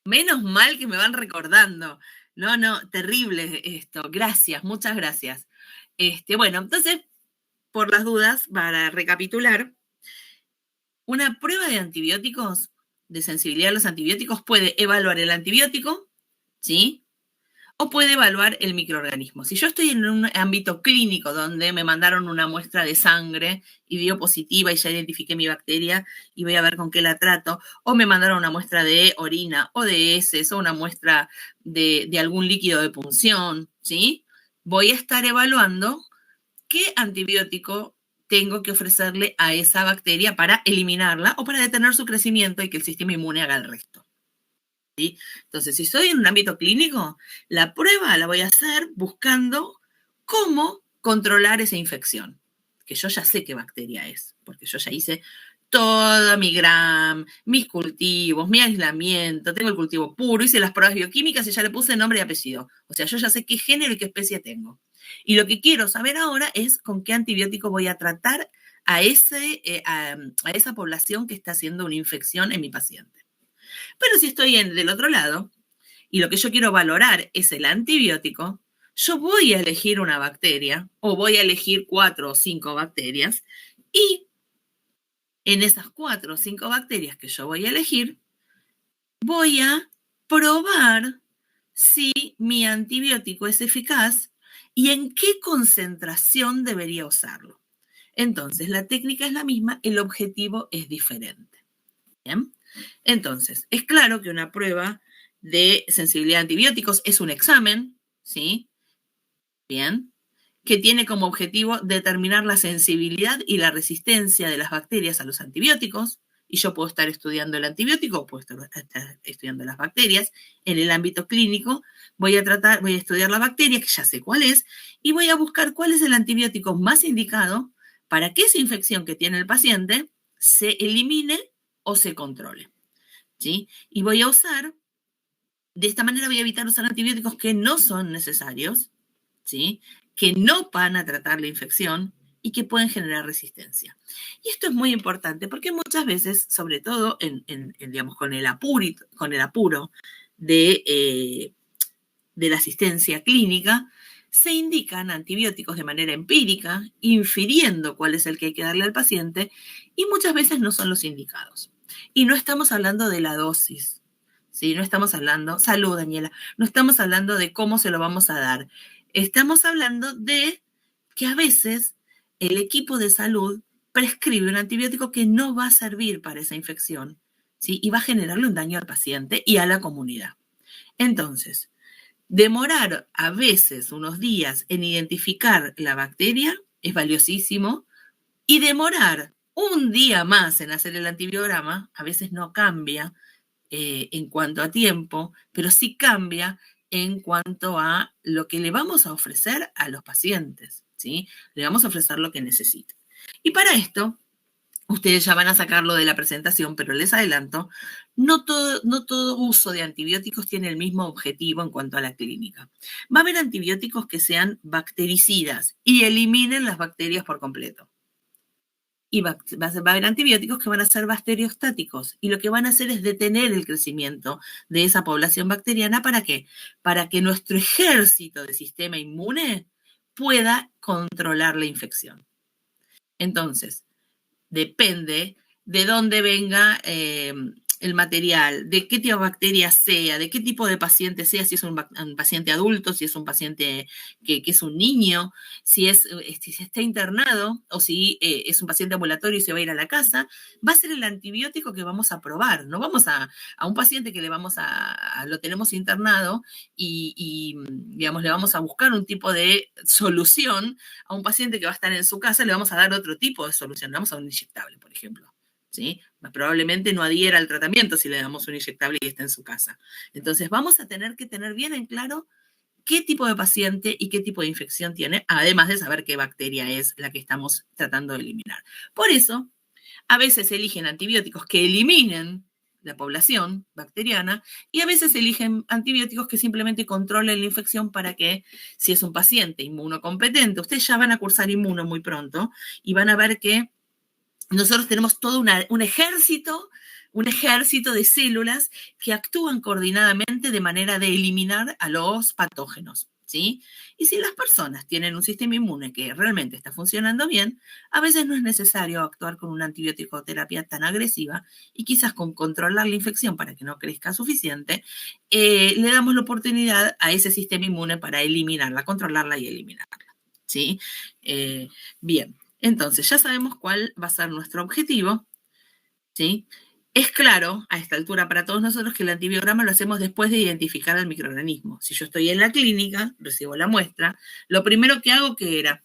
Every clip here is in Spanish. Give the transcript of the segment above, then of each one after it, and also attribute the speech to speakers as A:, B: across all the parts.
A: Menos mal que me van recordando. No, no, terrible esto. Gracias, muchas gracias. Bueno, entonces, por las dudas, para recapitular, una prueba de antibióticos, de sensibilidad a los antibióticos, puede evaluar el antibiótico, ¿sí? O puede evaluar el microorganismo. Si yo estoy en un ámbito clínico donde me mandaron una muestra de sangre y dio positiva y ya identifiqué mi bacteria y voy a ver con qué la trato, o me mandaron una muestra de orina o de heces o una muestra de algún líquido de punción, ¿sí? Voy a estar evaluando qué antibiótico tengo que ofrecerle a esa bacteria para eliminarla o para detener su crecimiento y que el sistema inmune haga el resto. ¿Sí? Entonces, si estoy en un ámbito clínico, la prueba la voy a hacer buscando cómo controlar esa infección, que yo ya sé qué bacteria es, porque yo ya hice todo mi gram, mis cultivos, mi aislamiento, tengo el cultivo puro, hice las pruebas bioquímicas y ya le puse nombre y apellido. O sea, yo ya sé qué género y qué especie tengo. Y lo que quiero saber ahora es con qué antibiótico voy a tratar a esa población que está haciendo una infección en mi paciente. Pero si estoy del otro lado y lo que yo quiero valorar es el antibiótico, yo voy a elegir una bacteria o voy a elegir 4 o 5 bacterias y en esas 4 o 5 bacterias que yo voy a elegir, voy a probar si mi antibiótico es eficaz y en qué concentración debería usarlo. Entonces, la técnica es la misma, el objetivo es diferente. ¿Bien? Entonces, es claro que una prueba de sensibilidad a antibióticos es un examen, ¿sí? Bien, que tiene como objetivo determinar la sensibilidad y la resistencia de las bacterias a los antibióticos. Y yo puedo estar estudiando el antibiótico o puedo estar estudiando las bacterias. En el ámbito clínico voy a estudiar la bacteria, que ya sé cuál es, y voy a buscar cuál es el antibiótico más indicado para que esa infección que tiene el paciente se elimine o se controle. ¿Sí? Y voy a usar, de esta manera voy a evitar usar antibióticos que no son necesarios, ¿sí? Que no van a tratar la infección y que pueden generar resistencia. Y esto es muy importante porque muchas veces, sobre todo digamos, con el apuro de la asistencia clínica, se indican antibióticos de manera empírica, infiriendo cuál es el que hay que darle al paciente, y muchas veces no son los indicados. Y no estamos hablando de la dosis, ¿sí? No estamos hablando, salud Daniela, no estamos hablando de cómo se lo vamos a dar. Estamos hablando de que a veces el equipo de salud prescribe un antibiótico que no va a servir para esa infección, ¿sí? Y va a generarle un daño al paciente y a la comunidad. Entonces, demorar a veces unos días en identificar la bacteria es valiosísimo y demorar un día más en hacer el antibiograma a veces no cambia en cuanto a tiempo, pero sí cambia en cuanto a lo que le vamos a ofrecer a los pacientes, ¿sí? Le vamos a ofrecer lo que necesiten. Y para esto, ustedes ya van a sacarlo de la presentación, pero les adelanto, no todo uso de antibióticos tiene el mismo objetivo en cuanto a la clínica. Va a haber antibióticos que sean bactericidas y eliminen las bacterias por completo. Y va a haber antibióticos que van a ser bacteriostáticos y lo que van a hacer es detener el crecimiento de esa población bacteriana. ¿Para qué? Para que nuestro ejército de sistema inmune pueda controlar la infección. Entonces, depende de dónde venga el material, de qué tipo de bacteria sea, de qué tipo de paciente sea, si es un paciente adulto, si es un paciente que es un niño, si está internado o si es un paciente ambulatorio y se va a ir a la casa, va a ser el antibiótico que vamos a probar. No vamos a un paciente que lo tenemos internado y, digamos, le vamos a buscar un tipo de solución. A un paciente que va a estar en su casa le vamos a dar otro tipo de solución, le vamos a dar un inyectable, por ejemplo. ¿Sí? Probablemente no adhiera al tratamiento si le damos un inyectable y está en su casa. Entonces vamos a tener que tener bien en claro qué tipo de paciente y qué tipo de infección tiene, además de saber qué bacteria es la que estamos tratando de eliminar. Por eso, a veces eligen antibióticos que eliminen la población bacteriana y a veces eligen antibióticos que simplemente controlen la infección para que, si es un paciente inmunocompetente, ustedes ya van a cursar inmuno muy pronto y van a ver que nosotros tenemos todo un ejército de células que actúan coordinadamente de manera de eliminar a los patógenos, ¿sí? Y si las personas tienen un sistema inmune que realmente está funcionando bien, a veces no es necesario actuar con una antibiótico terapia tan agresiva y quizás con controlar la infección para que no crezca suficiente, le damos la oportunidad a ese sistema inmune para eliminarla, controlarla y eliminarla, ¿sí? Bien. Entonces, ya sabemos cuál va a ser nuestro objetivo, ¿sí? Es claro a esta altura para todos nosotros que el antibiograma lo hacemos después de identificar al microorganismo. Si yo estoy en la clínica, recibo la muestra, lo primero que hago, ¿qué era?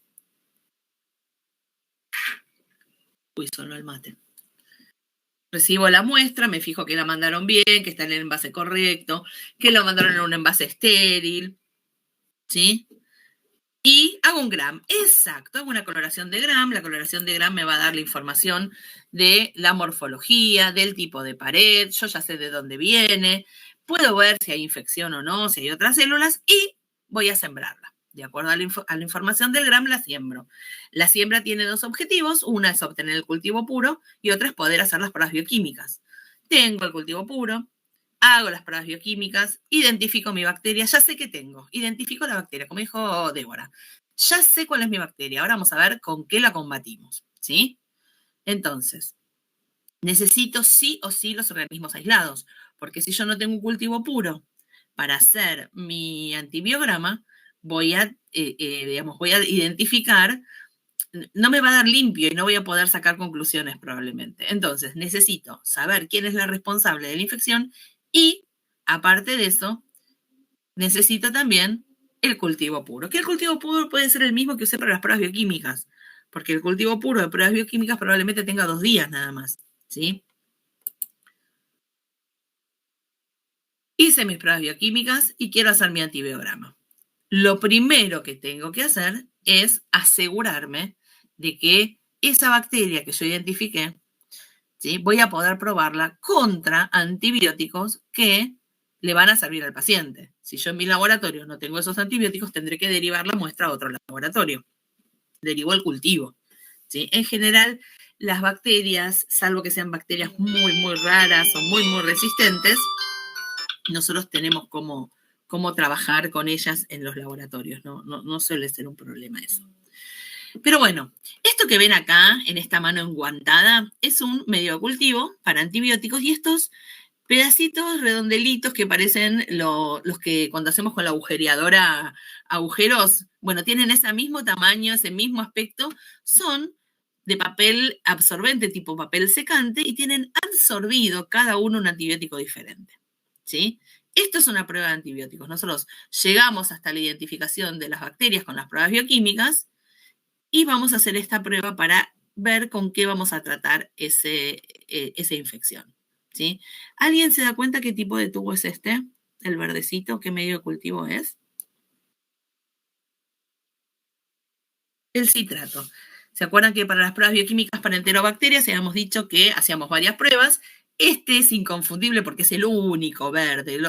A: Uy, sonó el mate. Recibo la muestra, me fijo que la mandaron bien, que está en el envase correcto, que lo mandaron en un envase estéril, ¿sí? Y hago un gram, exacto, hago una coloración de gram. La coloración de gram me va a dar la información de la morfología, del tipo de pared, yo ya sé de dónde viene, puedo ver si hay infección o no, si hay otras células y voy a sembrarla. De acuerdo a la información del gram, la siembro. La siembra tiene dos objetivos, una es obtener el cultivo puro y otra es poder hacer las pruebas bioquímicas. Tengo el cultivo puro, hago las pruebas bioquímicas, identifico mi bacteria, ya sé qué tengo, identifico la bacteria, como dijo Débora. Ya sé cuál es mi bacteria, ahora vamos a ver con qué la combatimos, ¿sí? Entonces, necesito sí o sí los organismos aislados, porque si yo no tengo un cultivo puro para hacer mi antibiograma, voy a identificar, no me va a dar limpio y no voy a poder sacar conclusiones probablemente. Entonces, necesito saber quién es la responsable de la infección y, aparte de eso, necesito también el cultivo puro. Que el cultivo puro puede ser el mismo que usé para las pruebas bioquímicas, porque el cultivo puro de pruebas bioquímicas probablemente tenga 2 días nada más, ¿sí? Hice mis pruebas bioquímicas y quiero hacer mi antibiograma. Lo primero que tengo que hacer es asegurarme de que esa bacteria que yo identifiqué, ¿sí?, voy a poder probarla contra antibióticos que le van a servir al paciente. Si yo en mi laboratorio no tengo esos antibióticos, tendré que derivar la muestra a otro laboratorio. Derivo el cultivo, ¿sí? En general, las bacterias, salvo que sean bacterias muy, muy raras o muy, muy resistentes, nosotros tenemos cómo trabajar con ellas en los laboratorios. No suele ser un problema eso. Pero bueno, esto que ven acá, en esta mano enguantada, es un medio de cultivo para antibióticos y estos pedacitos redondelitos que parecen los que cuando hacemos con la agujereadora agujeros, bueno, tienen ese mismo tamaño, ese mismo aspecto, son de papel absorbente tipo papel secante y tienen absorbido cada uno un antibiótico diferente, ¿sí? Esto es una prueba de antibióticos. Nosotros llegamos hasta la identificación de las bacterias con las pruebas bioquímicas y vamos a hacer esta prueba para ver con qué vamos a tratar esa infección, ¿sí? ¿Alguien se da cuenta qué tipo de tubo es este? El verdecito, ¿qué medio de cultivo es? El citrato. ¿Se acuerdan que para las pruebas bioquímicas para enterobacterias habíamos dicho que hacíamos varias pruebas? Este es inconfundible porque es el único verde.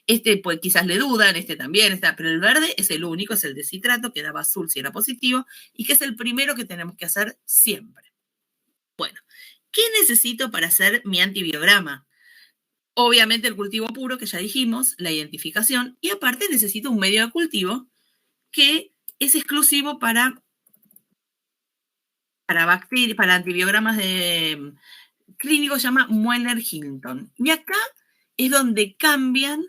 A: Este pues, quizás le dudan, este también está, pero el verde es el único, es el de citrato, que daba azul si era positivo y que es el primero que tenemos que hacer siempre. Bueno, ¿qué necesito para hacer mi antibiograma? Obviamente el cultivo puro, que ya dijimos, la identificación, y aparte necesito un medio de cultivo que es exclusivo para bacterias, para antibiogramas de clínicos, se llama Mueller-Hinton. Y acá es donde cambian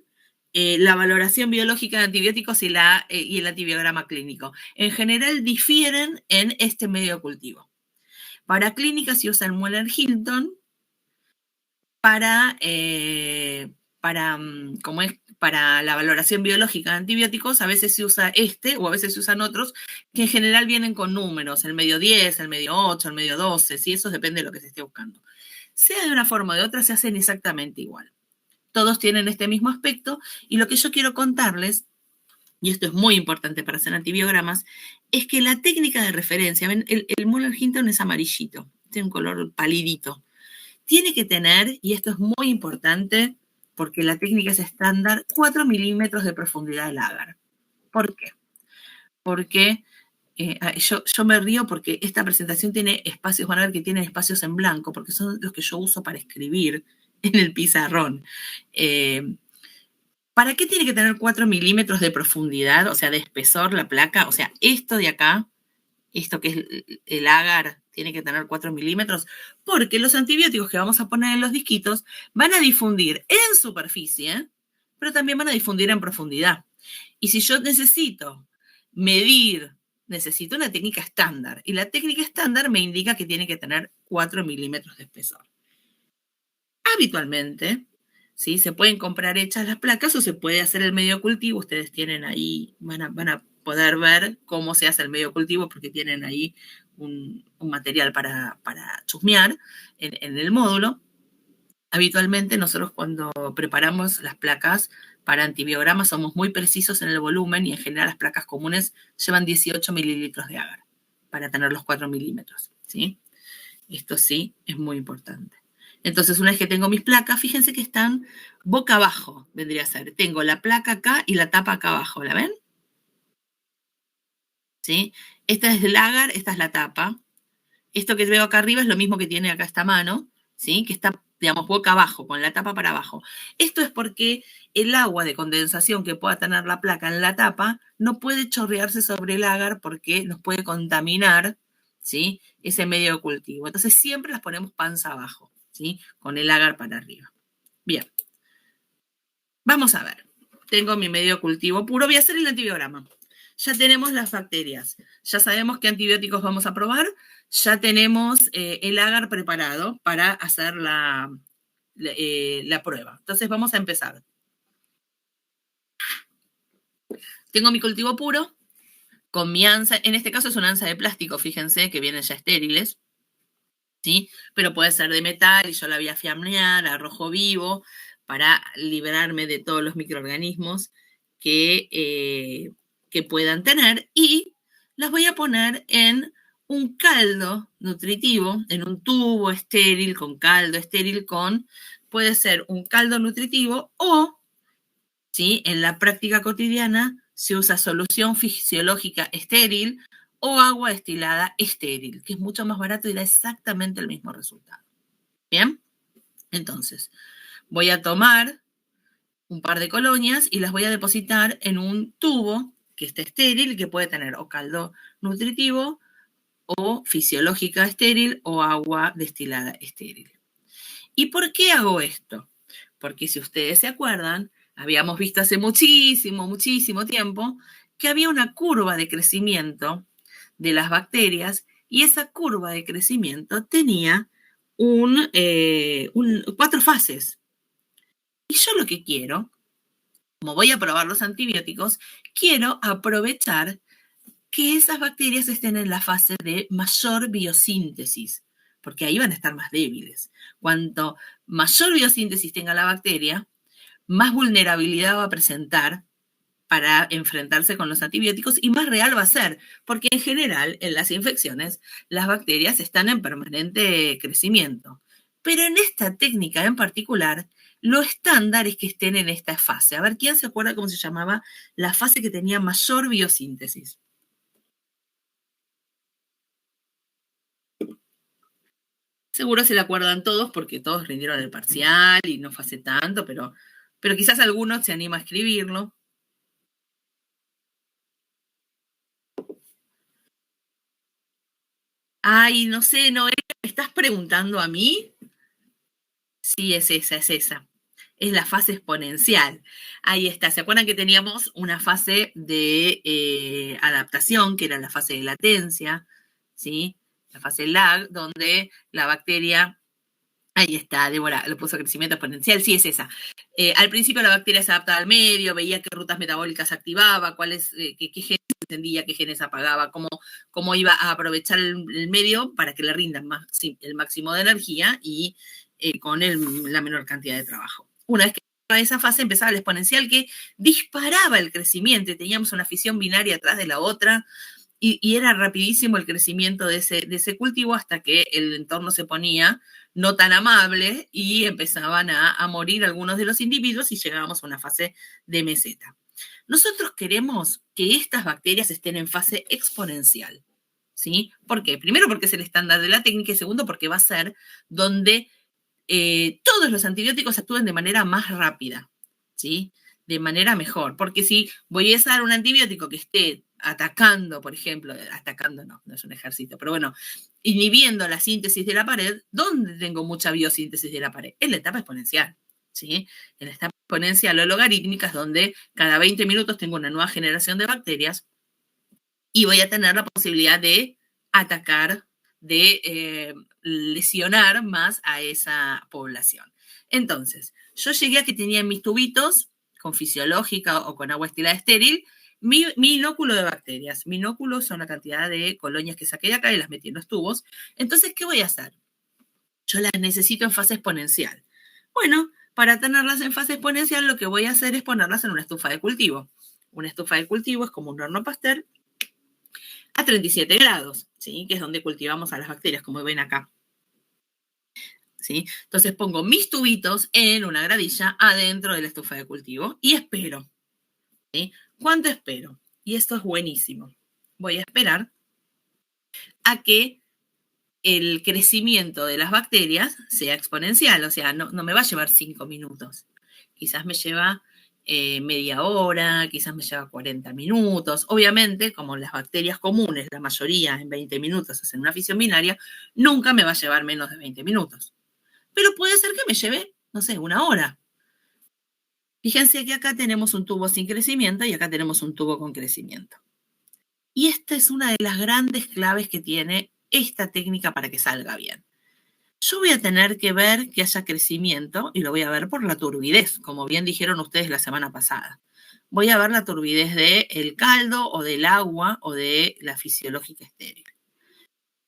A: la valoración biológica de antibióticos y el antibiograma clínico. En general difieren en este medio de cultivo. Para clínicas se usa el Mueller-Hinton, para la valoración biológica de antibióticos, a veces se usa este o a veces se usan otros que en general vienen con números, el medio 10, el medio 8, el medio 12, ¿sí? Eso depende de lo que se esté buscando. Sea de una forma o de otra, se hacen exactamente igual. Todos tienen este mismo aspecto y lo que yo quiero contarles, y esto es muy importante para hacer antibiogramas, es que la técnica de referencia, ven, el Mueller-Hinton es amarillito, tiene un color palidito. Tiene que tener, y esto es muy importante, porque la técnica es estándar, 4 milímetros de profundidad del agar. ¿Por qué? Porque Yo me río porque esta presentación tiene espacios, van a ver que tiene espacios en blanco, porque son los que yo uso para escribir en el pizarrón. ¿Para qué tiene que tener 4 milímetros de profundidad, o sea, de espesor la placa? O sea, esto de acá, esto que es el agar, tiene que tener 4 milímetros, porque los antibióticos que vamos a poner en los disquitos van a difundir en superficie, pero también van a difundir en profundidad. Y si yo necesito medir, necesito una técnica estándar, y la técnica estándar me indica que tiene que tener 4 milímetros de espesor. Habitualmente, ¿sí? Se pueden comprar hechas las placas o se puede hacer el medio cultivo. Ustedes tienen ahí, van a poder ver cómo se hace el medio cultivo porque tienen ahí un material para chusmear en el módulo. Habitualmente nosotros cuando preparamos las placas para antibiogramas somos muy precisos en el volumen y en general las placas comunes llevan 18 mililitros de agar para tener los 4 milímetros, ¿sí? Esto sí es muy importante. Entonces, una vez que tengo mis placas, fíjense que están boca abajo, vendría a ser. Tengo la placa acá y la tapa acá abajo, ¿la ven? ¿Sí? Esta es el agar, esta es la tapa. Esto que veo acá arriba es lo mismo que tiene acá esta mano, ¿sí? Que está, digamos, boca abajo, con la tapa para abajo. Esto es porque el agua de condensación que pueda tener la placa en la tapa no puede chorrearse sobre el agar porque nos puede contaminar, ¿sí? Ese medio de cultivo. Entonces siempre las ponemos panza abajo, ¿sí? Con el agar para arriba. Bien. Vamos a ver. Tengo mi medio de cultivo puro. Voy a hacer el antibiograma. Ya tenemos las bacterias. Ya sabemos qué antibióticos vamos a probar. Ya tenemos el agar preparado para hacer la prueba. Entonces vamos a empezar. Tengo mi cultivo puro con mi ansa. En este caso es una ansa de plástico, fíjense, que vienen ya estériles, ¿sí? Pero puede ser de metal y yo la voy a fiamear a rojo vivo para liberarme de todos los microorganismos que puedan tener, y las voy a poner en un caldo nutritivo, en un tubo estéril, con caldo estéril, puede ser un caldo nutritivo o, ¿sí? En la práctica cotidiana se usa solución fisiológica estéril o agua destilada estéril, que es mucho más barato y da exactamente el mismo resultado. Bien, entonces voy a tomar un par de colonias y las voy a depositar en un tubo que esté estéril, que puede tener o caldo nutritivo o fisiológica estéril o agua destilada estéril. ¿Y por qué hago esto? Porque si ustedes se acuerdan, habíamos visto hace muchísimo tiempo que había una curva de crecimiento de las bacterias y esa curva de crecimiento tenía 4 fases. Y yo lo que quiero, como voy a probar los antibióticos, quiero aprovechar que esas bacterias estén en la fase de mayor biosíntesis, porque ahí van a estar más débiles. Cuanto mayor biosíntesis tenga la bacteria, más vulnerabilidad va a presentar para enfrentarse con los antibióticos y más real va a ser, porque en general en las infecciones las bacterias están en permanente crecimiento. Pero en esta técnica en particular, lo estándar es que estén en esta fase. A ver, ¿quién se acuerda cómo se llamaba la fase que tenía mayor biosíntesis? Seguro se la acuerdan todos porque todos rindieron el parcial y no fue hace tanto, pero quizás alguno se anima a escribirlo. Ay, no sé, Noelia, ¿me estás preguntando a mí? Sí, es esa, es esa. Es la fase exponencial. Ahí está. ¿Se acuerdan que teníamos una fase de adaptación, que era la fase de latencia? ¿Sí? La fase lag, donde la bacteria... Ahí está, Débora, lo puso crecimiento exponencial. Sí, es esa. Al principio la bacteria se adaptaba al medio, veía qué rutas metabólicas activaba, qué genes encendía, qué genes apagaba, cómo iba a aprovechar el medio para que le rindan el máximo de energía y con la menor cantidad de trabajo. Una vez que a esa fase empezaba el exponencial que disparaba el crecimiento y teníamos una fisión binaria atrás de la otra y era rapidísimo el crecimiento de ese cultivo hasta que el entorno se ponía no tan amable y empezaban a morir algunos de los individuos y llegábamos a una fase de meseta. Nosotros queremos que estas bacterias estén en fase exponencial, ¿sí? ¿Por qué? Primero porque es el estándar de la técnica y segundo porque va a ser donde todos los antibióticos actúen de manera más rápida, ¿sí? De manera mejor. Porque si voy a usar un antibiótico que esté atacando, por ejemplo, atacando no es un ejército, pero bueno, inhibiendo la síntesis de la pared, ¿dónde tengo mucha biosíntesis de la pared? En la etapa exponencial, ¿sí? En la etapa exponencial o logarítmica es donde cada 20 minutos tengo una nueva generación de bacterias y voy a tener la posibilidad de atacar, de lesionar más a esa población. Entonces, yo llegué a que tenía en mis tubitos, con fisiológica o con agua estilada estéril, mi inóculo de bacterias. Mi inóculo son la cantidad de colonias que saqué de acá y las metí en los tubos. Entonces, ¿qué voy a hacer? Yo las necesito en fase exponencial. Bueno, para tenerlas en fase exponencial, lo que voy a hacer es ponerlas en una estufa de cultivo. Una estufa de cultivo es como un horno Pasteur a 37 grados, ¿sí? Que es donde cultivamos a las bacterias, como ven acá. ¿Sí? Entonces pongo mis tubitos en una gradilla adentro de la estufa de cultivo y espero. ¿Sí? ¿Cuánto espero? Y esto es buenísimo. Voy a esperar a que el crecimiento de las bacterias sea exponencial, o sea, no me va a llevar 5 minutos. Quizás me lleva media hora, quizás me lleva 40 minutos. Obviamente, como las bacterias comunes, la mayoría en 20 minutos hacen una fisión binaria, nunca me va a llevar menos de 20 minutos. Pero puede ser que me lleve, no sé, una hora. Fíjense que acá tenemos un tubo sin crecimiento y acá tenemos un tubo con crecimiento. Y esta es una de las grandes claves que tiene esta técnica para que salga bien. Yo voy a tener que ver que haya crecimiento y lo voy a ver por la turbidez, como bien dijeron ustedes la semana pasada. Voy a ver la turbidez del caldo o del agua o de la fisiológica estéril.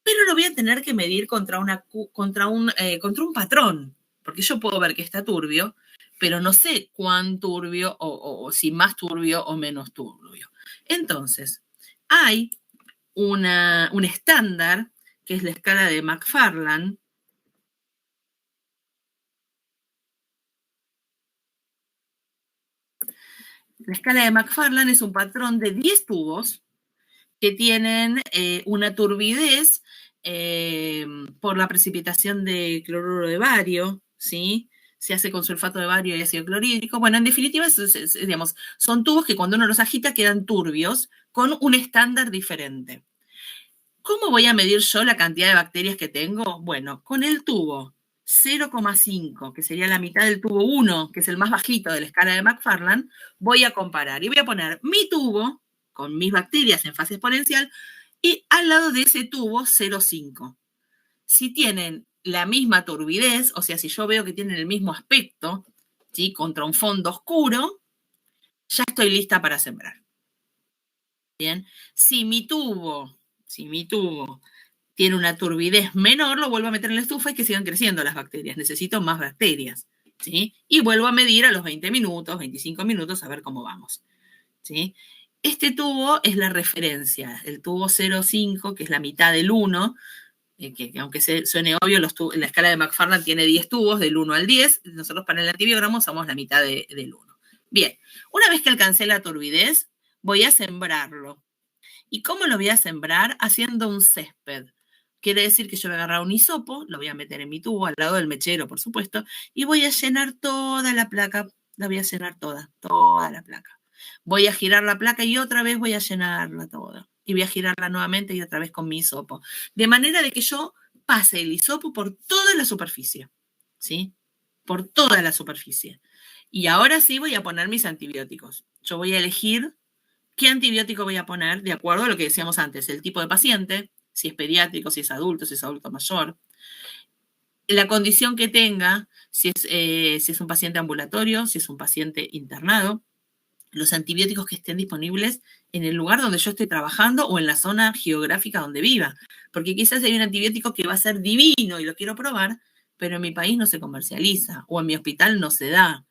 A: Pero lo voy a tener que medir contra un patrón, porque yo puedo ver que está turbio, pero no sé cuán turbio o si más turbio o menos turbio. Entonces, hay un estándar que es la escala de McFarland. La escala de McFarland es un patrón de 10 tubos que tienen una turbidez por la precipitación de cloruro de bario, ¿sí? Se hace con sulfato de bario y ácido clorhídrico. Bueno, en definitiva, digamos, son tubos que cuando uno los agita quedan turbios con un estándar diferente. ¿Cómo voy a medir yo la cantidad de bacterias que tengo? Bueno, con el tubo 0,5, que sería la mitad del tubo 1, que es el más bajito de la escala de McFarland, voy a comparar y voy a poner mi tubo con mis bacterias en fase exponencial y al lado de ese tubo 0,5. Si tienen la misma turbidez, o sea, si yo veo que tienen el mismo aspecto, ¿sí? Contra un fondo oscuro, ya estoy lista para sembrar. Bien, si mi tubo tiene una turbidez menor, lo vuelvo a meter en la estufa y que sigan creciendo las bacterias. Necesito más bacterias, ¿sí? Y vuelvo a medir a los 20 minutos, 25 minutos, a ver cómo vamos, ¿sí? Este tubo es la referencia, el tubo 0,5, que es la mitad del 1, que aunque suene obvio, la escala de McFarland tiene 10 tubos, del 1 al 10, nosotros para el antibiogramo somos la mitad del 1. Bien, una vez que alcancé la turbidez, voy a sembrarlo. ¿Y cómo lo voy a sembrar? Haciendo un césped. Quiere decir que yo voy a agarrar un hisopo, lo voy a meter en mi tubo, al lado del mechero, por supuesto, y voy a llenar toda la placa. La voy a llenar toda la placa. Voy a girar la placa y otra vez voy a llenarla toda. Y voy a girarla nuevamente y otra vez con mi hisopo. De manera de que yo pase el hisopo por toda la superficie. ¿Sí? Por toda la superficie. Y ahora sí voy a poner mis antibióticos. Yo voy a elegir qué antibiótico voy a poner de acuerdo a lo que decíamos antes, el tipo de paciente, si es pediátrico, si es adulto mayor, la condición que tenga, si es un paciente ambulatorio, si es un paciente internado, los antibióticos que estén disponibles en el lugar donde yo esté trabajando o en la zona geográfica donde viva. Porque quizás hay un antibiótico que va a ser divino y lo quiero probar, pero en mi país no se comercializa o en mi hospital no se da.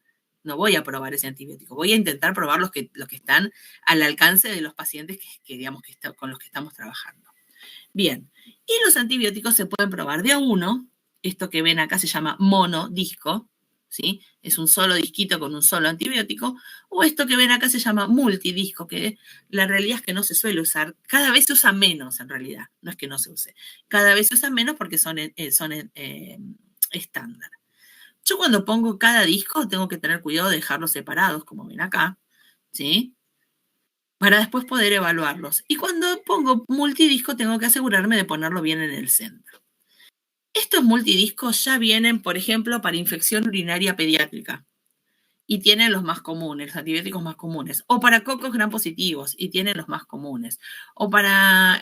A: No voy a probar ese antibiótico. Voy a intentar probar los que están al alcance de los pacientes con los que estamos trabajando. Bien, y los antibióticos se pueden probar de a uno. Esto que ven acá se llama monodisco, ¿sí? Es un solo disquito con un solo antibiótico, o esto que ven acá se llama multidisco, que la realidad es que no se suele usar, cada vez se usa menos en realidad, no es que no se use, cada vez se usa menos porque son estándar. Yo cuando pongo cada disco tengo que tener cuidado de dejarlos separados, como ven acá, ¿sí? Para después poder evaluarlos. Y cuando pongo multidisco tengo que asegurarme de ponerlo bien en el centro. Estos multidiscos ya vienen, por ejemplo, para infección urinaria pediátrica y tienen los más comunes, los antibióticos más comunes, o para cocos gram positivos y tienen los más comunes, o para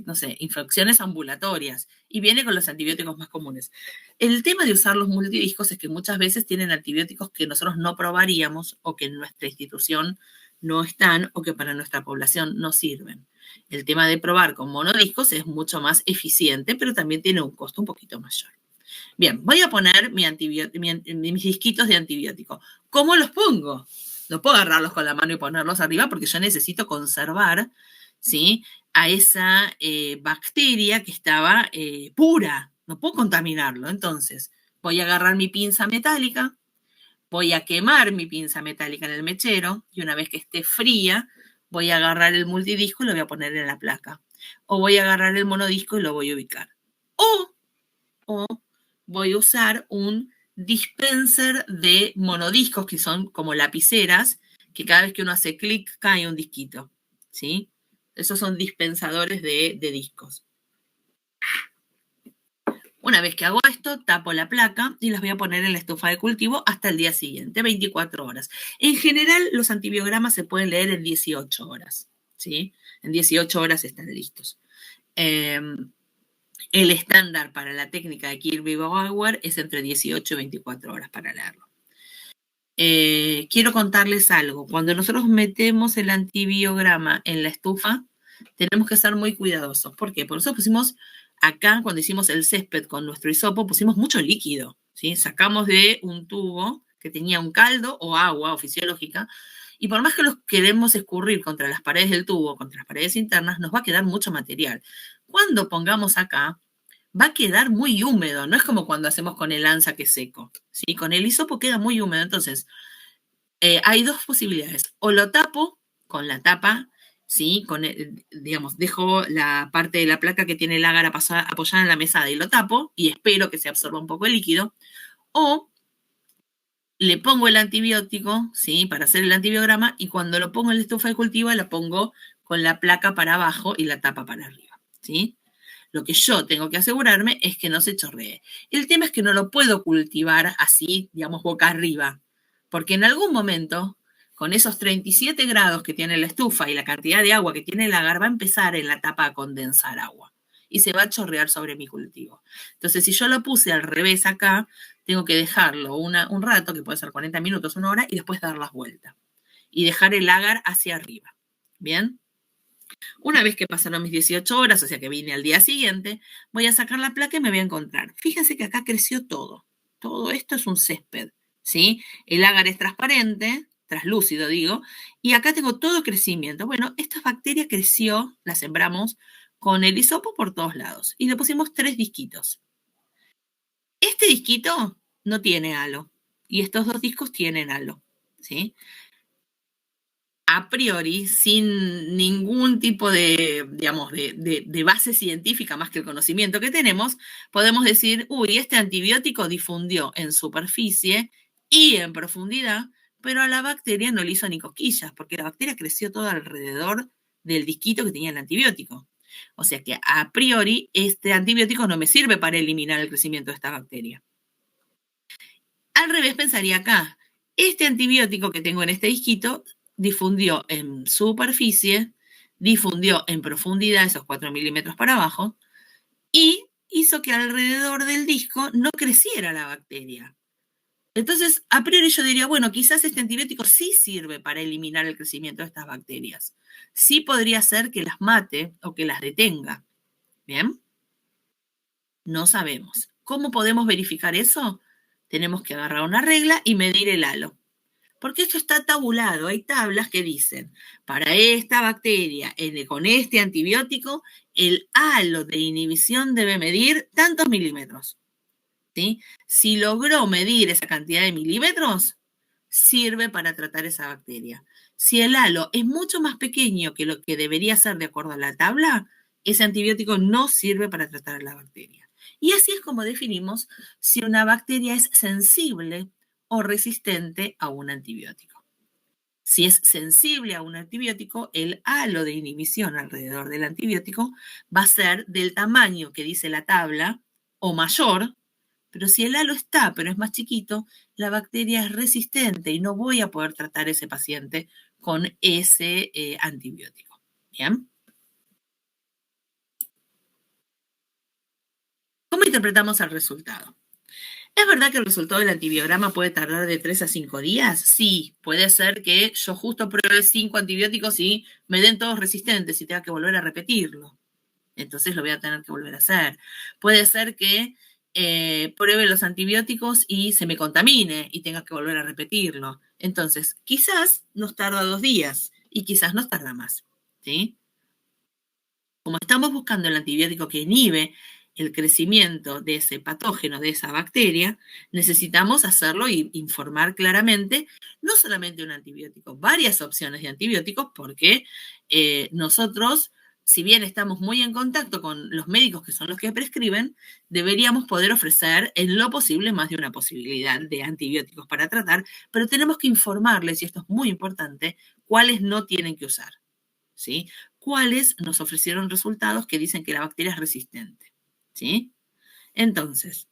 A: no sé, infecciones ambulatorias y viene con los antibióticos más comunes. El tema de usar los multidiscos es que muchas veces tienen antibióticos que nosotros no probaríamos o que en nuestra institución no están o que para nuestra población no sirven. El tema de probar con monodiscos es mucho más eficiente, pero también tiene un costo un poquito mayor. Bien, voy a poner mis disquitos de antibiótico. ¿Cómo los pongo? No puedo agarrarlos con la mano y ponerlos arriba porque yo necesito conservar, ¿sí?, a esa bacteria que estaba pura. No puedo contaminarlo. Entonces, voy a agarrar mi pinza metálica, voy a quemar mi pinza metálica en el mechero y una vez que esté fría, voy a agarrar el multidisco y lo voy a poner en la placa. O voy a agarrar el monodisco y lo voy a ubicar. O voy a usar un dispenser de monodiscos, que son como lapiceras, que cada vez que uno hace clic cae un disquito, ¿sí? Esos son dispensadores de discos. Una vez que hago esto, tapo la placa y las voy a poner en la estufa de cultivo hasta el día siguiente, 24 horas. En general, los antibiogramas se pueden leer en 18 horas, ¿sí? En 18 horas están listos. El estándar para la técnica de Kirby-Bauer es entre 18 y 24 horas para leerlo. Quiero contarles algo. Cuando nosotros metemos el antibiograma en la estufa, tenemos que ser muy cuidadosos. ¿Por qué? Porque nosotros pusimos acá, cuando hicimos el césped con nuestro hisopo, pusimos mucho líquido, ¿sí? Sacamos de un tubo que tenía un caldo o agua o fisiológica, y por más que los queremos escurrir contra las paredes del tubo, contra las paredes internas, nos va a quedar mucho material. Cuando pongamos acá, va a quedar muy húmedo, no es como cuando hacemos con el ansa que es seco, ¿sí? Con el hisopo queda muy húmedo, entonces hay dos posibilidades, o lo tapo con la tapa, ¿sí? Digamos, dejo la parte de la placa que tiene el agar apoyada en la mesada y lo tapo y espero que se absorba un poco el líquido, o le pongo el antibiótico, ¿sí?, para hacer el antibiograma, y cuando lo pongo en la estufa de cultivo la pongo con la placa para abajo y la tapa para arriba, ¿sí? Lo que yo tengo que asegurarme es que no se chorree. El tema es que no lo puedo cultivar así, digamos, boca arriba, porque en algún momento, con esos 37 grados que tiene la estufa y la cantidad de agua que tiene el agar, va a empezar en la tapa a condensar agua y se va a chorrear sobre mi cultivo. Entonces, si yo lo puse al revés acá, tengo que dejarlo un rato, que puede ser 40 minutos, 1 hora, y después dar las vueltas y dejar el agar hacia arriba. ¿Bien? Una vez que pasaron mis 18 horas, o sea que vine al día siguiente, voy a sacar la placa y me voy a encontrar. Fíjense que acá creció todo. Todo esto es un césped, ¿sí? El agar es transparente, translúcido digo, y acá tengo todo crecimiento. Bueno, esta bacteria creció, la sembramos con el hisopo por todos lados y le pusimos 3 disquitos. Este disquito no tiene halo y estos 2 discos tienen halo, ¿sí? A priori, sin ningún tipo de, digamos, de base científica más que el conocimiento que tenemos, podemos decir, uy, este antibiótico difundió en superficie y en profundidad, pero a la bacteria no le hizo ni cosquillas, porque la bacteria creció todo alrededor del disquito que tenía el antibiótico. O sea que a priori este antibiótico no me sirve para eliminar el crecimiento de esta bacteria. Al revés pensaría acá, este antibiótico que tengo en este disquito difundió en superficie, difundió en profundidad, esos 4 milímetros para abajo, y hizo que alrededor del disco no creciera la bacteria. Entonces, a priori yo diría, bueno, quizás este antibiótico sí sirve para eliminar el crecimiento de estas bacterias. Sí podría ser que las mate o que las detenga. ¿Bien? No sabemos. ¿Cómo podemos verificar eso? Tenemos que agarrar una regla y medir el halo. Porque esto está tabulado, hay tablas que dicen, para esta bacteria, con este antibiótico, el halo de inhibición debe medir tantos milímetros. ¿sí? Si logró medir esa cantidad de milímetros, sirve para tratar esa bacteria. Si el halo es mucho más pequeño que lo que debería ser de acuerdo a la tabla, ese antibiótico no sirve para tratar la bacteria. Y así es como definimos si una bacteria es sensible o resistente a un antibiótico. Si es sensible a un antibiótico, el halo de inhibición alrededor del antibiótico va a ser del tamaño que dice la tabla o mayor, pero si el halo está, pero es más chiquito, la bacteria es resistente y no voy a poder tratar a ese paciente con ese antibiótico. ¿Bien? ¿Cómo interpretamos el resultado? ¿Es verdad que el resultado del antibiograma puede tardar de 3 a 5 días? Sí, puede ser que yo justo pruebe 5 antibióticos y me den todos resistentes y tenga que volver a repetirlo. Entonces lo voy a tener que volver a hacer. Puede ser que pruebe los antibióticos y se me contamine y tenga que volver a repetirlo. Entonces, quizás nos tarda 2 días y quizás nos tarda más. ¿Sí? Como estamos buscando el antibiótico que inhibe el crecimiento de ese patógeno, de esa bacteria, necesitamos hacerlo e informar claramente, no solamente un antibiótico, varias opciones de antibióticos, porque nosotros, si bien estamos muy en contacto con los médicos que son los que prescriben, deberíamos poder ofrecer en lo posible más de una posibilidad de antibióticos para tratar, pero tenemos que informarles, y esto es muy importante, cuáles no tienen que usar. ¿Sí? ¿Cuáles nos ofrecieron resultados que dicen que la bacteria es resistente? ¿Sí? Entonces,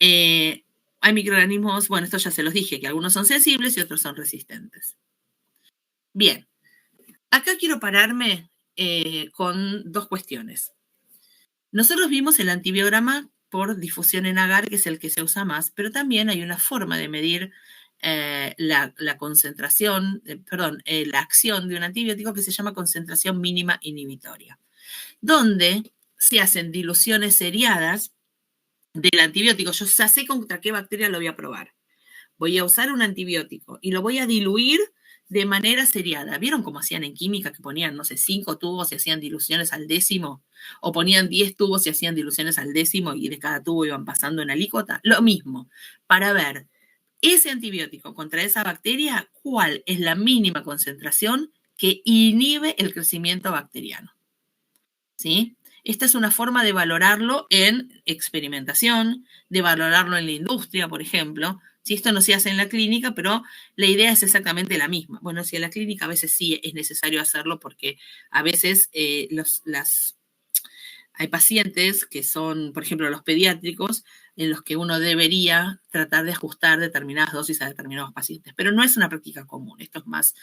A: hay microorganismos, bueno, esto ya se los dije, que algunos son sensibles y otros son resistentes. Bien, acá quiero pararme con dos cuestiones. Nosotros vimos el antibiograma por difusión en agar, que es el que se usa más, pero también hay una forma de medir la concentración, la acción de un antibiótico que se llama concentración mínima inhibitoria, donde se hacen diluciones seriadas del antibiótico. Yo ya sé contra qué bacteria lo voy a probar. Voy a usar un antibiótico y lo voy a diluir de manera seriada. ¿Vieron cómo hacían en química que ponían, no sé, 5 tubos y hacían diluciones al décimo? O ponían 10 tubos y hacían diluciones al décimo y de cada tubo iban pasando en alícuota. Lo mismo, para ver ese antibiótico contra esa bacteria, cuál es la mínima concentración que inhibe el crecimiento bacteriano. ¿Sí? Esta es una forma de valorarlo en experimentación, de valorarlo en la industria, por ejemplo. Si esto no se hace en la clínica, pero la idea es exactamente la misma. Bueno, si en la clínica a veces sí es necesario hacerlo porque a veces hay pacientes que son, por ejemplo, los pediátricos, en los que uno debería tratar de ajustar determinadas dosis a determinados pacientes, pero no es una práctica común. Esto es más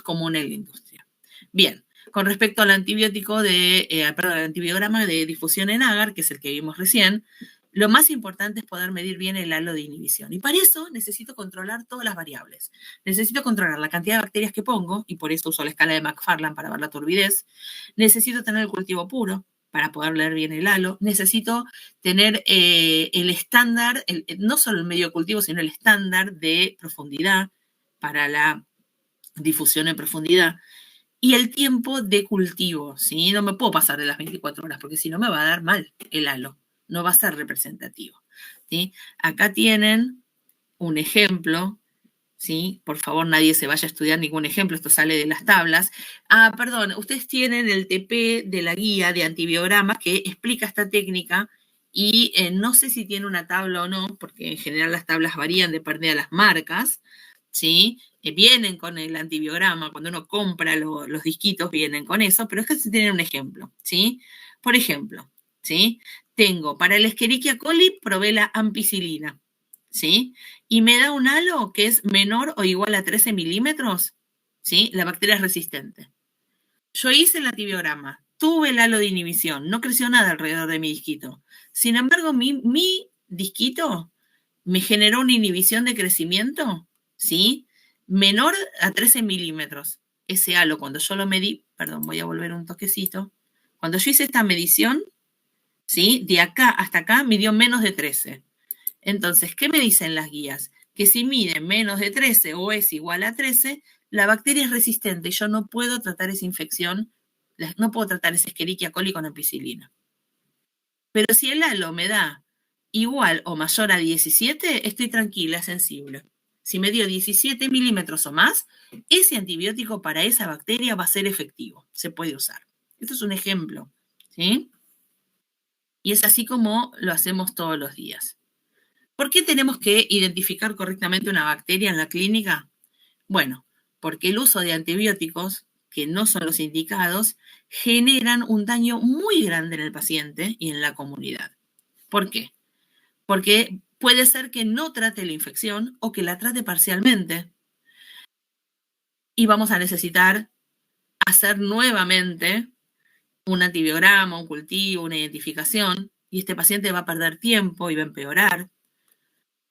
A: común en la industria. Bien, con respecto al antibiótico al antibiograma de difusión en agar, que es el que vimos recién, lo más importante es poder medir bien el halo de inhibición. Y para eso necesito controlar todas las variables. Necesito controlar la cantidad de bacterias que pongo, y por eso uso la escala de McFarland para ver la turbidez. Necesito tener el cultivo puro para poder leer bien el halo. Necesito tener el estándar, no solo el medio de cultivo, sino el estándar de profundidad para la difusión en profundidad. Y el tiempo de cultivo, ¿sí? No me puedo pasar de las 24 horas porque si no me va a dar mal el halo, no va a ser representativo, ¿sí? Acá tienen un ejemplo, ¿sí? Por favor, nadie se vaya a estudiar ningún ejemplo, esto sale de las tablas. Perdón, ustedes tienen el TP de la guía de antibiogramas que explica esta técnica y no sé si tiene una tabla o no, porque en general las tablas varían depende de las marcas, ¿sí? Vienen con el antibiograma, cuando uno compra los disquitos vienen con eso, pero es que se tiene un ejemplo, ¿sí? Por ejemplo, ¿sí? Tengo para el Escherichia coli probé la ampicilina, ¿sí? Y me da un halo que es menor o igual a 13 milímetros, ¿sí? La bacteria es resistente. Yo hice el antibiograma, tuve el halo de inhibición, no creció nada alrededor de mi disquito. Sin embargo, mi disquito me generó una inhibición de crecimiento, ¿sí? Menor a 13 milímetros. Ese halo, cuando yo lo medí, perdón, voy a volver un toquecito. Cuando yo hice esta medición, ¿sí? De acá hasta acá midió menos de 13. Entonces, ¿qué me dicen las guías? Que si mide menos de 13 o es igual a 13, la bacteria es resistente. Yo no puedo tratar esa infección, no puedo tratar ese Escherichia coli con ampicilina. Pero si el halo me da igual o mayor a 17, estoy tranquila, sensible. Si me dio 17 milímetros o más, ese antibiótico para esa bacteria va a ser efectivo, se puede usar. Esto es un ejemplo, ¿sí? Y es así como lo hacemos todos los días. ¿Por qué tenemos que identificar correctamente una bacteria en la clínica? Bueno, porque el uso de antibióticos, que no son los indicados, generan un daño muy grande en el paciente y en la comunidad. ¿Por qué? Porque puede ser que no trate la infección o que la trate parcialmente. Y vamos a necesitar hacer nuevamente un antibiograma, un cultivo, una identificación, y este paciente va a perder tiempo y va a empeorar,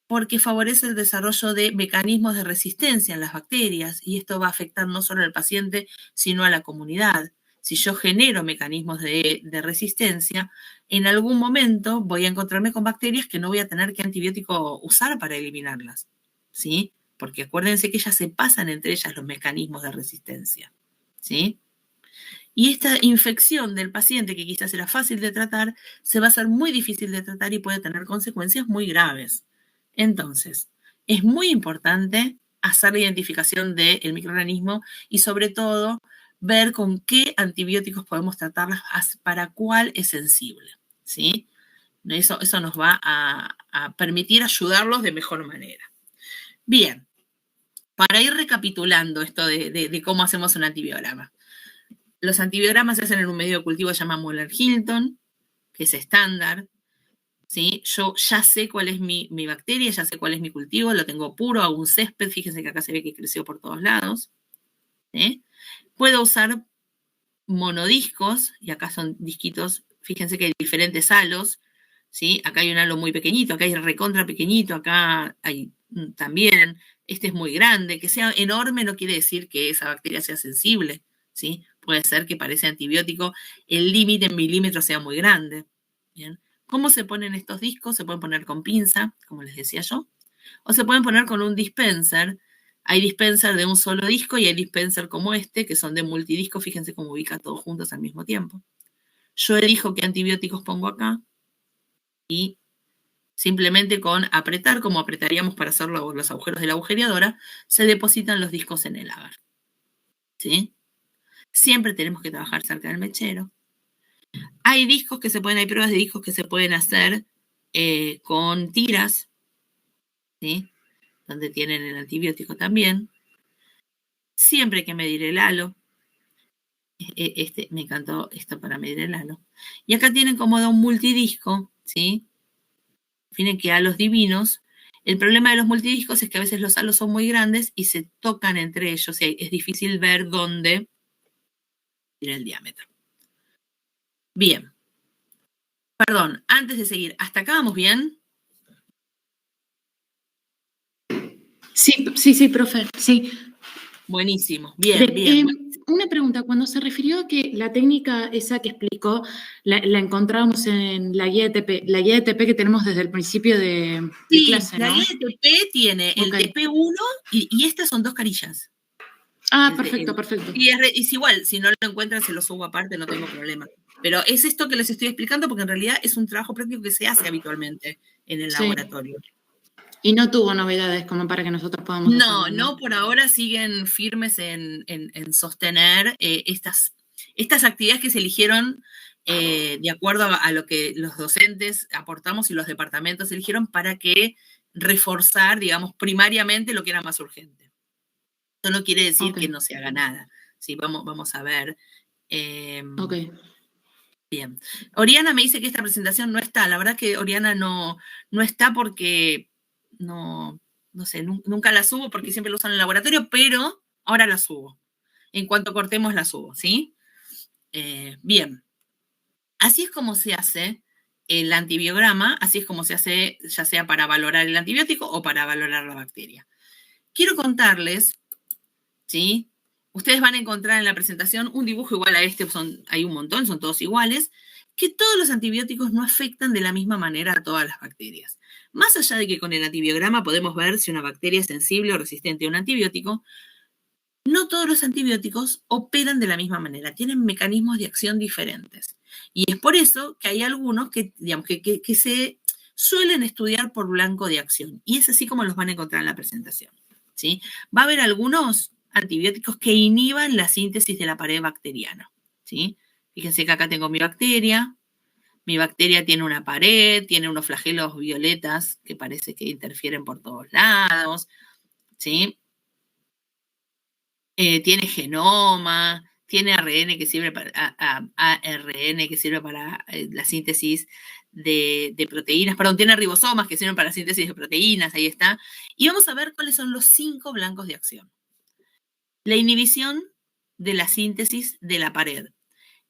A: porque favorece el desarrollo de mecanismos de resistencia en las bacterias, y esto va a afectar no solo al paciente, sino a la comunidad. Si yo genero mecanismos de resistencia, en algún momento voy a encontrarme con bacterias que no voy a tener qué antibiótico usar para eliminarlas, ¿sí? Porque acuérdense que ellas se pasan entre ellas los mecanismos de resistencia, ¿sí? Y esta infección del paciente, que quizás era fácil de tratar, se va a hacer muy difícil de tratar y puede tener consecuencias muy graves. Entonces, es muy importante hacer la identificación del microorganismo y sobre todo ver con qué antibióticos podemos tratarlas, para cuál es sensible, ¿sí? Eso nos va a permitir ayudarlos de mejor manera. Bien, para ir recapitulando esto de cómo hacemos un antibiograma. Los antibiogramas se hacen en un medio de cultivo que se llama Mueller-Hilton, que es estándar, ¿sí? Yo ya sé cuál es mi bacteria, ya sé cuál es mi cultivo, lo tengo puro, hago un césped, fíjense que acá se ve que creció por todos lados, ¿sí? Puedo usar monodiscos, y acá son disquitos, fíjense que hay diferentes halos, ¿sí? Acá hay un halo muy pequeñito, acá hay recontra pequeñito, acá hay también, este es muy grande, que sea enorme no quiere decir que esa bacteria sea sensible, ¿sí? Puede ser que para ese antibiótico el límite en milímetros sea muy grande, ¿bien? ¿Cómo se ponen estos discos? Se pueden poner con pinza, como les decía yo, o se pueden poner con un dispenser. Hay dispenser de un solo disco y hay dispenser como este, que son de multidisco. Fíjense cómo ubica todos juntos al mismo tiempo. Yo elijo qué antibióticos pongo acá y simplemente con apretar, como apretaríamos para hacer los agujeros de la agujereadora, se depositan los discos en el agar, ¿sí? Siempre tenemos que trabajar cerca del mechero. Hay pruebas de discos que se pueden hacer con tiras, ¿sí? Donde tienen el antibiótico también. Siempre hay que medir el halo. Me encantó esto para medir el halo. Y acá tienen como un multidisco, ¿sí? Miren qué halos divinos. El problema de los multidiscos es que a veces los halos son muy grandes y se tocan entre ellos y es difícil ver dónde tiene el diámetro. Bien. Perdón, antes de seguir, ¿hasta acá vamos bien?
B: Sí, profe, sí.
A: Buenísimo, bien.
B: Una pregunta, cuando se refirió a que la técnica esa que explicó la encontramos en la guía de TP que tenemos desde el principio de clase, ¿no?
A: La guía de TP tiene el TP1 y estas son 2 carillas.
B: Perfecto.
A: Y es igual, si no lo encuentran se lo subo aparte, no tengo problema. Pero es esto que les estoy explicando porque en realidad es un trabajo práctico que se hace habitualmente en el laboratorio.
B: Y no tuvo novedades como para que nosotros podamos
A: hacerlo, no, por ahora siguen firmes en sostener estas actividades que se eligieron de acuerdo a lo que los docentes aportamos y los departamentos eligieron para que reforzar, digamos, primariamente lo que era más urgente. Esto no quiere decir que no se haga nada. Sí, vamos a ver. Bien. Oriana me dice que esta presentación no está. La verdad que Oriana no está porque no sé, nunca la subo porque siempre la usan en el laboratorio, pero ahora la subo. En cuanto cortemos la subo, ¿sí? Bien. Así es como se hace el antibiograma, así es como se hace, ya sea para valorar el antibiótico o para valorar la bacteria. Quiero contarles, ¿sí? Ustedes van a encontrar en la presentación un dibujo igual a este, hay un montón, son todos iguales, que todos los antibióticos no afectan de la misma manera a todas las bacterias. Más allá de que con el antibiograma podemos ver si una bacteria es sensible o resistente a un antibiótico, no todos los antibióticos operan de la misma manera, tienen mecanismos de acción diferentes. Y es por eso que hay algunos que, digamos, que se suelen estudiar por blanco de acción. Y es así como los van a encontrar en la presentación, ¿sí? Va a haber algunos antibióticos que inhiban la síntesis de la pared bacteriana, ¿sí? Fíjense que acá tengo mi bacteria tiene una pared, tiene unos flagelos violetas que parece que interfieren por todos lados, ¿sí? Tiene genoma, tiene ARN que sirve para, ARN que sirve para la síntesis de proteínas, perdón, tiene ribosomas que sirven para la síntesis de proteínas, ahí está. Y vamos a ver cuáles son los 5 blancos de acción. La inhibición de la síntesis de la pared.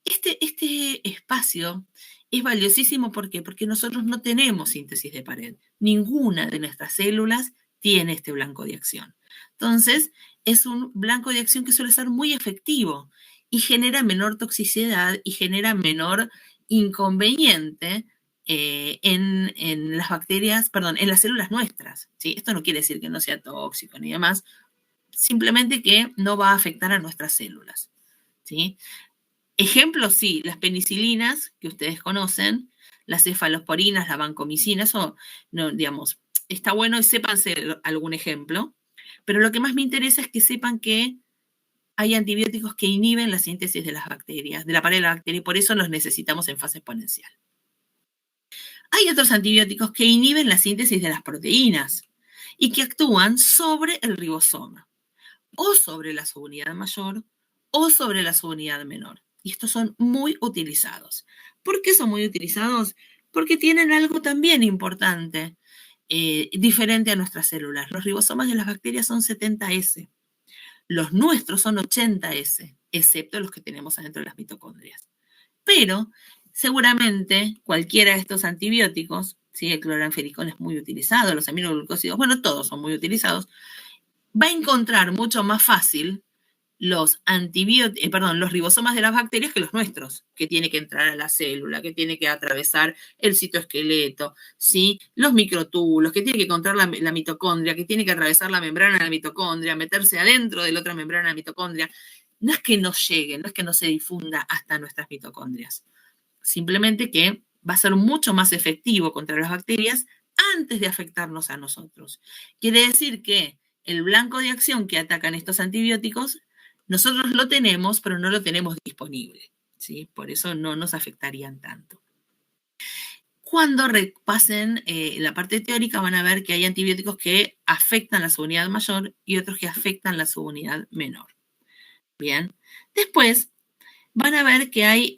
A: Este espacio es valiosísimo, ¿por qué? Porque nosotros no tenemos síntesis de pared. Ninguna de nuestras células tiene este blanco de acción. Entonces, es un blanco de acción que suele ser muy efectivo y genera menor toxicidad y genera menor inconveniente en las bacterias, perdón, en las células nuestras, ¿sí? Esto no quiere decir que no sea tóxico ni demás, simplemente que no va a afectar a nuestras células, ¿sí? Ejemplos, sí, las penicilinas, que ustedes conocen, las cefalosporinas, la vancomicina, eso, no, digamos, está bueno y sépanse algún ejemplo, pero lo que más me interesa es que sepan que hay antibióticos que inhiben la síntesis de las bacterias, de la pared de la bacteria, y por eso los necesitamos en fase exponencial. Hay otros antibióticos que inhiben la síntesis de las proteínas y que actúan sobre el ribosoma, o sobre la subunidad mayor, o sobre la subunidad menor. Y estos son muy utilizados. ¿Por qué son muy utilizados? Porque tienen algo también importante, diferente a nuestras células. Los ribosomas de las bacterias son 70S. Los nuestros son 80S, excepto los que tenemos adentro de las mitocondrias. Pero seguramente cualquiera de estos antibióticos, ¿sí? El cloranfiricol es muy utilizado, los aminoglucósidos, bueno, todos son muy utilizados, va a encontrar mucho más fácil los los ribosomas de las bacterias que los nuestros, que tiene que entrar a la célula, que tiene que atravesar el citoesqueleto, ¿sí? Los microtúbulos, que tiene que encontrar la mitocondria, que tiene que atravesar la membrana de la mitocondria, meterse adentro de la otra membrana de la mitocondria. No es que no llegue, no es que no se difunda hasta nuestras mitocondrias. Simplemente que va a ser mucho más efectivo contra las bacterias antes de afectarnos a nosotros. Quiere decir que el blanco de acción que atacan estos antibióticos, nosotros lo tenemos, pero no lo tenemos disponible, ¿sí? Por eso no nos afectarían tanto. Cuando repasen la parte teórica van a ver que hay antibióticos que afectan la subunidad mayor y otros que afectan la subunidad menor. Bien. Después van a ver que hay...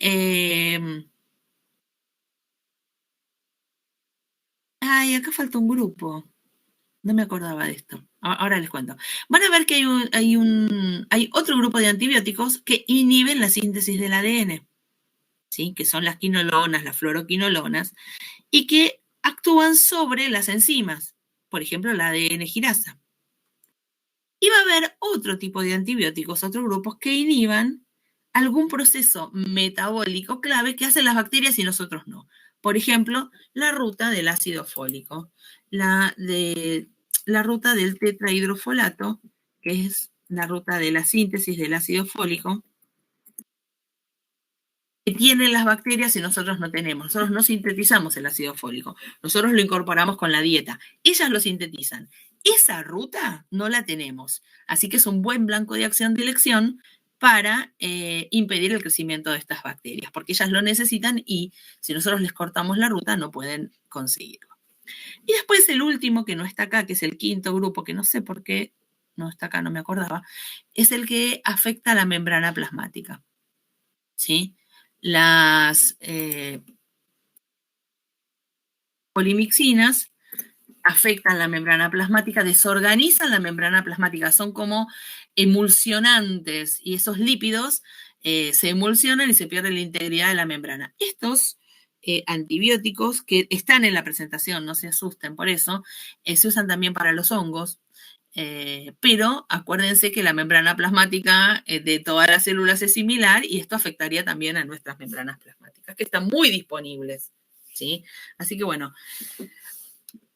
A: Ay, acá falta un grupo. No me acordaba de esto. Ahora les cuento. Van a ver que hay otro grupo de antibióticos que inhiben la síntesis del ADN, ¿sí? Que son las quinolonas, las fluoroquinolonas, y que actúan sobre las enzimas, por ejemplo, la ADN girasa. Y va a haber otro tipo de antibióticos, otros grupos que inhiban algún proceso metabólico clave que hacen las bacterias y nosotros no. Por ejemplo, la ruta del ácido fólico, la ruta del tetrahidrofolato, que es la ruta de la síntesis del ácido fólico, que tienen las bacterias y nosotros no tenemos. Nosotros no sintetizamos el ácido fólico, nosotros lo incorporamos con la dieta. Ellas lo sintetizan. Esa ruta no la tenemos, así que es un buen blanco de acción de elección para impedir el crecimiento de estas bacterias, porque ellas lo necesitan y si nosotros les cortamos la ruta no pueden conseguirlo. Y después el último, que no está acá, que es el quinto grupo, que no sé por qué no está acá, no me acordaba, es el que afecta a la membrana plasmática, ¿sí? Las polimixinas afectan la membrana plasmática, desorganizan la membrana plasmática, son como emulsionantes y esos lípidos se emulsionan y se pierde la integridad de la membrana. Estos antibióticos que están en la presentación, no se asusten por eso, se usan también para los hongos, pero acuérdense que la membrana plasmática de todas las células es similar y esto afectaría también a nuestras membranas plasmáticas, que están muy disponibles, ¿sí? Así que bueno,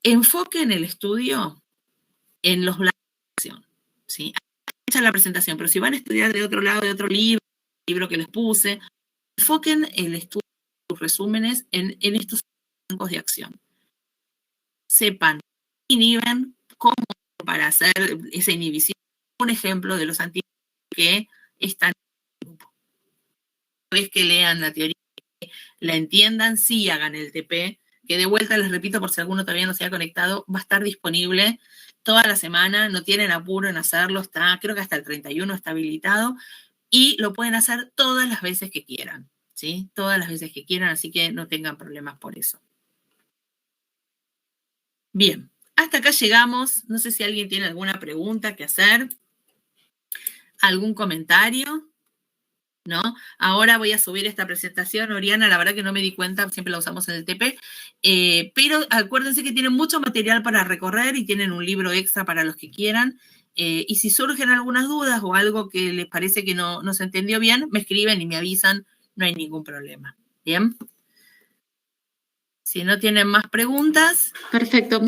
A: enfoquen el estudio en los blancos de acción, ¿sí? Hecha la presentación, pero si van a estudiar de otro lado, de otro libro que les puse, enfoquen el estudio, sus resúmenes en estos blancos de acción. sepan, inhiben, cómo para hacer esa inhibición. Un ejemplo de los anticuerpos que están en el grupo. Una vez que lean la teoría, la entiendan, sí hagan el TP, que de vuelta les repito por si alguno todavía no se ha conectado, va a estar disponible toda la semana, no tienen apuro en hacerlo, está, creo que hasta el 31 está habilitado, y lo pueden hacer todas las veces que quieran, ¿sí? Todas las veces que quieran, así que no tengan problemas por eso. Bien, hasta acá llegamos. No sé si alguien tiene alguna pregunta que hacer, algún comentario, ¿no? Ahora voy a subir esta presentación, Oriana, la verdad que no me di cuenta, siempre la usamos en el TP, pero acuérdense que tienen mucho material para recorrer y tienen un libro extra para los que quieran, y si surgen algunas dudas o algo que les parece que no se entendió bien, me escriben y me avisan, no hay ningún problema. ¿Bien? Si no tienen más preguntas.
B: Perfecto.